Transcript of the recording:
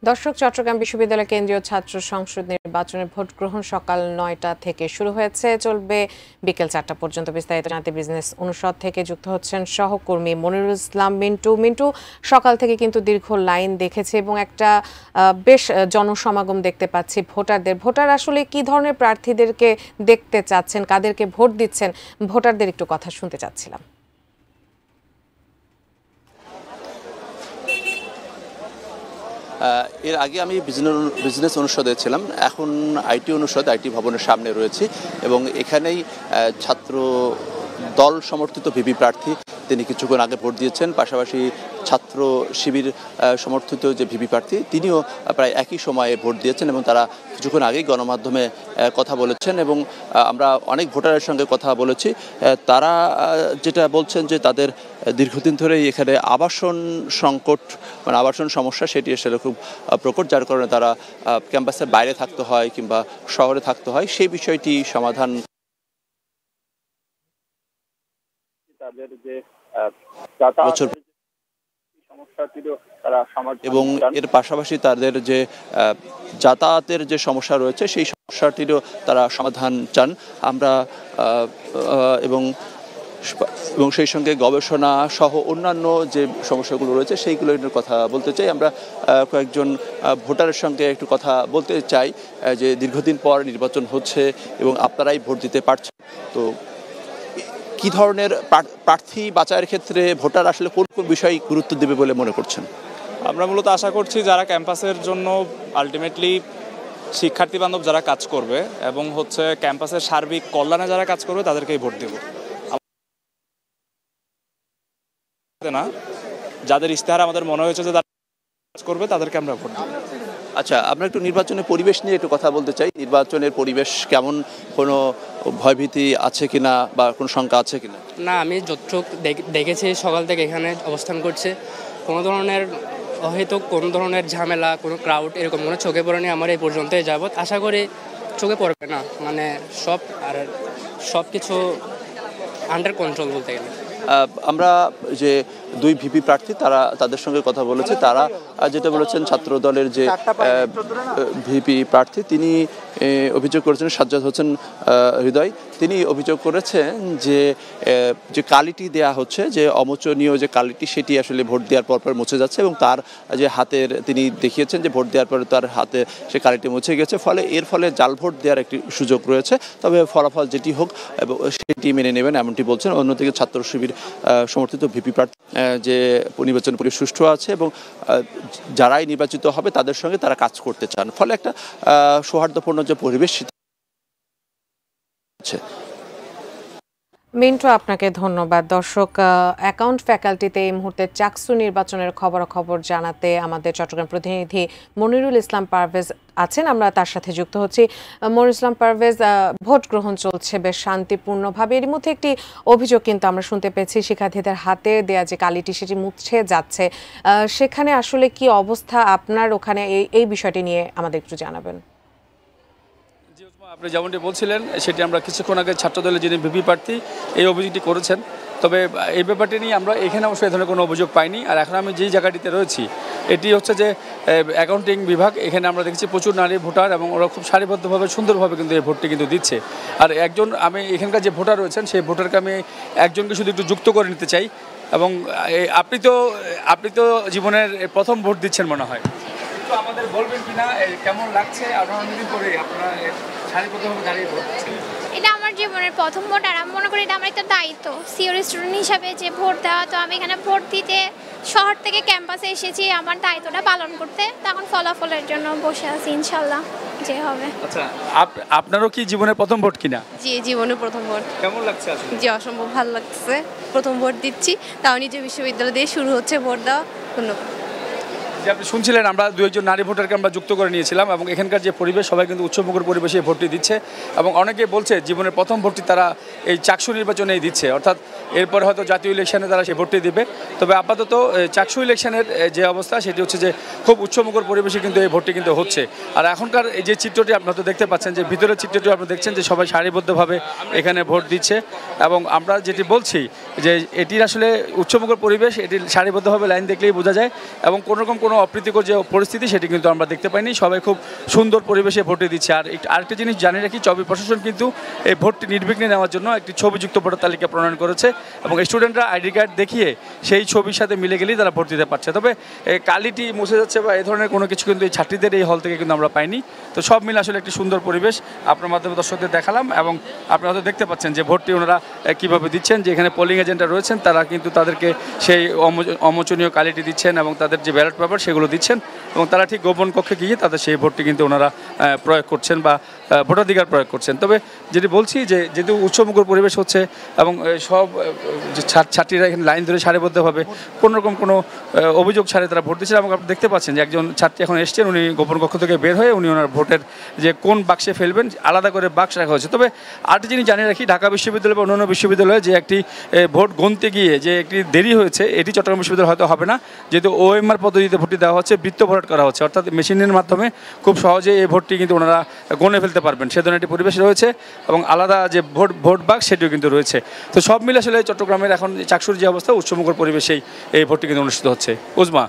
দর্শক, চট্টগ্রাম বিশ্ববিদ্যালয় কেন্দ্রীয় ছাত্র সংসদ নির্বাচনের ভোট গ্রহণ সকাল ৯টা থেকে শুরু হয়েছে, চলবে বিকেল ৪টা পর্যন্ত। বিস্তারিত জানাতে বিজনেস অনুষদ থেকে যুক্ত হচ্ছেন সহকর্মী মনিরুল ইসলাম মিন্টু। সকাল থেকে কিন্তু দীর্ঘ লাইন দেখেছে এবং একটা বেশ জনসমাগম দেখতে পাচ্ছি ভোটার আসলে কি ধরনের প্রার্থীদেরকে দেখতে চাচ্ছেন, কাদেরকে ভোট দিচ্ছেন, ভোটারদের একটু কথা শুনতে চাচ্ছিলাম। এর আগে আমি বিজনেস অনুষদে ছিলাম, এখন আইটি অনুষদ, আইটি ভবনের সামনে রয়েছি এবং এখানেই ছাত্র দল সমর্থিত ভিপি প্রার্থী তিনি কিছুক্ষণ আগে ভোট দিয়েছেন। পাশাপাশি ছাত্র শিবির সমর্থিত যে ভিপি প্রার্থী তিনিও প্রায় একই সময়ে ভোট দিয়েছেন এবং তারা কিছুক্ষণ আগেই গণমাধ্যমে কথা বলেছেন এবং আমরা অনেক ভোটারের সঙ্গে কথা বলেছি। তারা যেটা বলছেন যে তাদের দীর্ঘদিন ধরেই এখানে আবাসন সংকট, মানে আবাসন সমস্যা, সেটি আসলে খুব প্রকট, যার কারণে তারা ক্যাম্পাসের বাইরে থাকতে হয় কিংবা শহরে থাকতে হয়। সেই বিষয়টি সমাধান তাদের যে এবং এর পাশাপাশি তাদের যে যাতায়াতের যে সমস্যা রয়েছে সেই সমস্যাটিরও তারা সমাধান চান। আমরা এবং সেই সঙ্গে গবেষণা সহ অন্যান্য যে সমস্যাগুলো রয়েছে সেইগুলো নিয়ে কথা বলতে চাই। আমরা কয়েকজন ভোটারের সঙ্গে একটু কথা বলতে চাই যে দীর্ঘদিন পর নির্বাচন হচ্ছে এবং আপনারাই ভোট দিতে পারছেন, তো কি ধরনের প্রার্থী বাছাইয়ের ক্ষেত্রে ভোটার আসলে কোন কোন বিষয়ে গুরুত্ব দেবে বলে মনে করছেন? আমরা মূলত আশা করছি যারা ক্যাম্পাসের জন্য আলটিমেটলি শিক্ষার্থী বান্ধব যারা কাজ করবে এবং ক্যাম্পাসের সার্বিক কল্যাণে যারা কাজ করবে তাদেরকেই ভোট দেব। না, যাদের ইশতেহার আমাদের মনে হয়েছে যে তারা কাজ করবে তাদেরকে আমরা ভোট দেব। আচ্ছা, আমরা একটু নির্বাচনের পরিবেশ নিয়ে একটু কথা বলতে চাই। নির্বাচনের পরিবেশ কেমন? কোনো ভয়ভীতি আছে কিনা বা কোনো শঙ্কা আছে কিনা? না, আমি যতটুক দেখেছি সকাল থেকে এখানে অবস্থান করছে, কোনো ধরনের অহেতুক কোনো ধরনের ঝামেলা, কোনো ক্রাউড এরকম কোনো চোখে পড়েনি আমার এই পর্যন্ত যাবৎ। আশা করি চোখে পড়বে না, মানে সব কিছু আন্ডার কন্ট্রোল বলতে গেলে। আমরা যে দুই ভিপি প্রার্থী তাদের সঙ্গে কথা বলেছি, তারা যেটা বলেছেন, ছাত্র দলের যে ভিপি প্রার্থী তিনি অভিযোগ করেছেন, সাজ্জাদ হোসেন হৃদয়, তিনি অভিযোগ করেছেন যে কালিটি দেয়া হচ্ছে, যে অমোচনীয় যে কালিটি, সেটি আসলে ভোট দেওয়ার পর মুছে যাচ্ছে এবং তার যে হাতের তিনি দেখিয়েছেন যে ভোট দেওয়ার পরে তার হাতে সে কালিটি মুছে গেছে, এর ফলে জাল ভোট দেওয়ার একটি সুযোগ রয়েছে। তবে ফলাফল যেটি হোক সেটি মেনে নেবেন এমনটি বলছেন। অন্যদিকে ছাত্র শিবির সমর্থিত ভিপি প্রার্থী যে নির্বাচন পরিবেশ সুষ্ঠু আছে এবং যারাই নির্বাচিত হবে তাদের সঙ্গে তারা কাজ করতে চান, ফলে একটা সৌহার্দ্যপূর্ণ যে পরিবেশ আছে। মিন্টু, আপনাকে ধন্যবাদ। দর্শক, অ্যাকাউন্ট ফ্যাকাল্টিতে এই মুহূর্তে চাকসু নির্বাচনের খবরাখবর জানাতে আমাদের চট্টগ্রাম প্রতিনিধি মনিরুল ইসলাম পারভেজ আছেন, আমরা তার সাথে যুক্ত হচ্ছি। মনিরুল ইসলাম পারভেজ, ভোট গ্রহণ চলছে বেশ শান্তিপূর্ণভাবে। এর মধ্যে একটি অভিযোগ কিন্তু আমরা শুনতে পেয়েছি, শিক্ষার্থীদের হাতে দেয়া যে কালিটি সেটি মুছে যাচ্ছে, সেখানে আসলে কি অবস্থা আপনার ওখানে, এই বিষয়টি নিয়ে আমাদের একটু জানাবেন। আপনি যেমনটি বলছিলেন সেটি আমরা কিছুক্ষণ আগে ছাত্রদলের যিনি ভিপি প্রার্থী এই অভিযোগটি করেছেন, তবে এই ব্যাপারটি নিয়ে আমরা এখানে অবশ্যই এ ধরনের কোনো অভিযোগ পাইনি। আর এখন আমি যেই জায়গাটিতে রয়েছি এটি হচ্ছে যে অ্যাকাউন্টিং বিভাগ, এখানে আমরা দেখছি প্রচুর নারী ভোটার এবং ওরা খুব সারিবদ্ধভাবে সুন্দরভাবে কিন্তু এই ভোটটি কিন্তু দিচ্ছে। আর আমি এখানকার যে ভোটার রয়েছেন সেই ভোটারকে আমি একজনকে শুধু একটু যুক্ত করে নিতে চাই। এবং আপনি তো জীবনের প্রথম ভোট দিচ্ছেন মনে হয়, তো আমাদের বলবেন কিনা কেমন লাগছে আপনার অনেকদিন পরে আপনারা সারিবদ্ধভাবে দাঁড়িয়ে ভোট দিচ্ছেন? এটা আমার জীবনের প্রথম ভোট আর আমি মনে করি এটা আমার একটা দায়িত্ব সিওরি স্টুডেন্ট হিসাবে যে ভোট দেওয়া। তো আমি এখানে ভোট দিতে শহর থেকে ক্যাম্পাসে এসেছি আমার দায়িত্বটা পালন করতে, তখন ফলাফলের জন্য বসে আছি, ইনশাল্লাহ যে হবে। আচ্ছা, আপনারও কি জীবনের প্রথম ভোট কিনা? জি, জীবনের প্রথম ভোট। কেমন লাগছে আসলে? জি, অসম্ভব ভালো লাগছে, প্রথম ভোট দিচ্ছি, তাও নিজে বিশ্ববিদ্যালয় দিয়ে শুরু হচ্ছে ভোট দেওয়া। ধন্যবাদ। আপনি শুনছিলেন আমরা দু একজন নারী ভোটারকে আমরা যুক্ত করে নিয়েছিলাম এবং এখানকার যে পরিবেশ সবাই কিন্তু উৎসবমুখর পরিবেশে ভোটটি দিচ্ছে এবং অনেকে বলছে জীবনের প্রথম ভোটটি তারা এই চাকসু নির্বাচনেই দিচ্ছে, অর্থাৎ এরপর হয়তো জাতীয় ইলেকশনে তারা সেই ভোটটি দিবে। তবে আপাতত চাকসু ইলেকশনের যে অবস্থা সেটি হচ্ছে যে খুব উৎসবমুখর পরিবেশে কিন্তু এই ভোটটি কিন্তু হচ্ছে। আর এখনকার এই যে চিত্রটি আপনারা তো দেখতে পাচ্ছেন, যে ভিতরের চিত্রটি আপনারা দেখছেন যে সবাই সারিবদ্ধভাবে এখানে ভোট দিচ্ছে এবং আমরা যেটি বলছি যে এটির আসলে উৎসবমুখর পরিবেশ, এটি সারিবদ্ধভাবে লাইন দেখলেই বোঝা যায় এবং কোনোরকম কোনো অপ্রীতিকর যে পরিস্থিতি সেটি কিন্তু আমরা দেখতে পাইনি, সবাই খুব সুন্দর পরিবেশে ভোটে দিচ্ছে। আর আরেকটা জিনিস জানিয়ে রাখি, চবি প্রশাসন কিন্তু এই ভোটটি নির্বিঘ্নে নেওয়ার জন্য একটি ছবিযুক্ত ভোটার তালিকা প্রণয়ন করেছে এবং স্টুডেন্টরা আইডি কার্ড দেখিয়ে সেই ছবির সাথে মিলে গেলেই তারা ভোট দিতে পারছে। তবে কালিটি মুছে যাচ্ছে বা এই ধরনের কোনো কিছু কিন্তু এই ছাত্রীদের এই হল থেকে কিন্তু আমরা পাইনি। তো সব মিলে আসলে একটি সুন্দর পরিবেশ আপনার মাধ্যমে দর্শকদের দেখালাম এবং আপনারা হয়তো দেখতে পাচ্ছেন যে ভোটটি ওনারা কীভাবে দিচ্ছেন, যে এখানে পোলিং এজেন্টরা রয়েছেন তারা কিন্তু তাদেরকে সেই অমোচনীয় কালিটি দিচ্ছেন এবং তাদের যে ব্যালট পেপার সেগুলো দিচ্ছেন এবং তারা ঠিক গোপন কক্ষে গিয়ে তাদের সেই ভোটটি কিন্তু ওনারা প্রয়োগ করছেন বা ভোটাধিকার প্রয়োগ করছেন। তবে যেটি বলছি যে যেহেতু উৎসবমুখর পরিবেশ হচ্ছে এবং সব ছাত্রীরা এখানে লাইন ধরে সারিবদ্ধভাবে কোনোরকম কোনো অভিযোগ ছাড়ে তারা ভোট দিচ্ছেন এবং আপনি দেখতে পাচ্ছেন যে একজন ছাত্রী এখন এসছেন, উনি গোপন কক্ষ থেকে বের হয়ে উনি ওনার ভোটের যে কোন বাক্সে ফেলবেন আলাদা করে বাক্স রাখা হয়েছে। তবে আরেকটি জিনিস জানিয়ে রাখি, ঢাকা বিশ্ববিদ্যালয় বা অন্যান্য বিশ্ববিদ্যালয়ে যে একটি ভোট গুনতে গিয়ে যে একটি দেরি হয়েছে, এটি চট্টগ্রাম বিশ্ববিদ্যালয় হয়তো হবে না, যেহেতু ওএমআর পদ্ধতিতে ভোটটি দেওয়া হচ্ছে, বৃত্ত ভোট করা হচ্ছে, অর্থাৎ মেশিনের মাধ্যমে খুব সহজে এই ভোটটি কিন্তু ওনারা গণে ফেলতে পারবেন, সে ধরনের একটি পরিবেশ রয়েছে এবং আলাদা যে ভোট বাক্স সেটিও কিন্তু রয়েছে। তো সব মিলে আসলে চট্টগ্রামের এখন চাকসুর যে অবস্থা, উৎসবমুখর পরিবেশেই এই ভোটটি কিন্তু অনুষ্ঠিত হচ্ছে। উজমা।